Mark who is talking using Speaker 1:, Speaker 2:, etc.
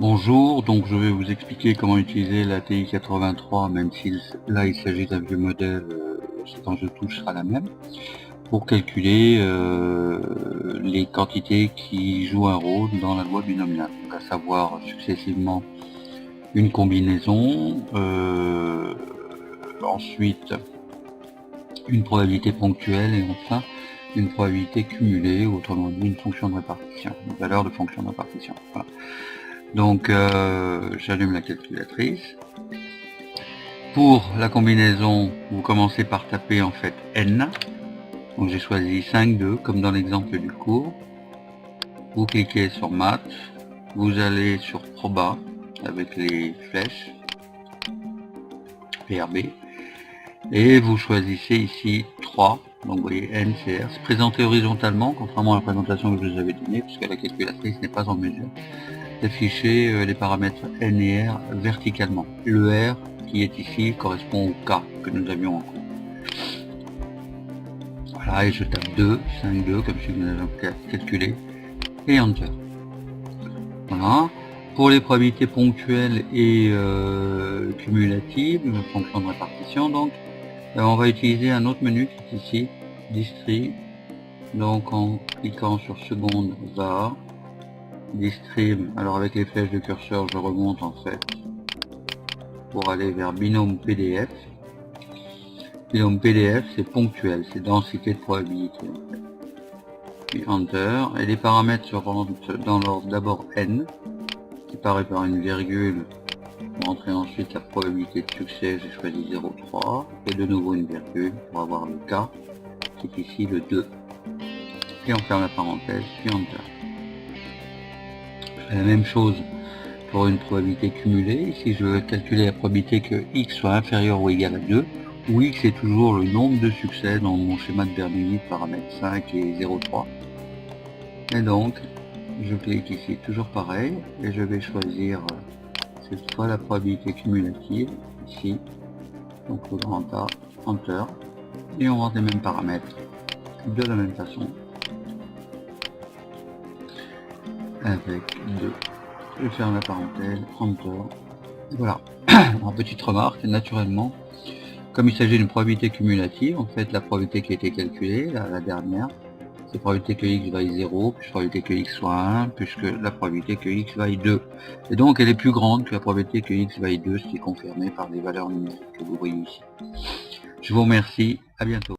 Speaker 1: Bonjour, donc je vais vous expliquer comment utiliser la TI-83, même si là il s'agit d'un vieux modèle, cet enjeu de touche sera la même, pour calculer les quantités qui jouent un rôle dans la loi binomiale, donc à savoir successivement une combinaison, ensuite une probabilité ponctuelle et enfin une probabilité cumulée, ou autrement dit une fonction de répartition, une valeur de fonction de répartition. Voilà. Donc j'allume la calculatrice. Pour la combinaison, vous commencez par taper en fait n. Donc j'ai choisi 5, 2 comme dans l'exemple du cours. Vous cliquez sur maths, vous allez sur proba avec les flèches PRB et vous choisissez ici 3. Donc vous voyez n, c, r. C'est présenté horizontalement, contrairement à la présentation que je vous avais donnée, puisque la calculatrice n'est pas en mesure d'afficher les paramètres n et r verticalement. Le r qui est ici correspond au cas que nous avions en cours. Voilà, et je tape 2, 5, 2, comme si nous avions calculé, et Enter. Voilà. Pour les probabilités ponctuelles et cumulatives, fonction de répartition, donc, on va utiliser un autre menu qui est ici, Distrib. Donc en cliquant sur seconde var, Distrib, alors avec les flèches de curseur, je remonte en fait pour aller vers binôme PDF. Binôme PDF, c'est ponctuel, c'est densité de probabilité. Puis Enter, et les paramètres se rentrent dans l'ordre d'abord n, séparé par une virgule, pour entrer ensuite la probabilité de succès, j'ai choisi 0,3, et de nouveau une virgule pour avoir le K, qui est ici le 2. Et on ferme la parenthèse, puis Enter. La même chose pour une probabilité cumulée. Ici je veux calculer la probabilité que x soit inférieur ou égal à 2, où x est toujours le nombre de succès dans mon schéma de Bernoulli, paramètres 5 et 0,3. Et donc je clique ici, toujours pareil, et je vais choisir cette fois la probabilité cumulative, ici, donc le grand A, Enter, et on rentre les mêmes paramètres de la même façon, avec 2. Je ferme la parenthèse, Enter, et voilà. En petite remarque, naturellement, comme il s'agit d'une probabilité cumulative, en fait la probabilité qui a été calculée, la dernière, c'est probabilité que x vaille 0, plus probabilité que x soit 1, plus que la probabilité que x vaille 2. Et donc elle est plus grande que la probabilité que x vaille 2, ce qui est confirmé par les valeurs numériques que vous voyez ici. Je vous remercie, à bientôt.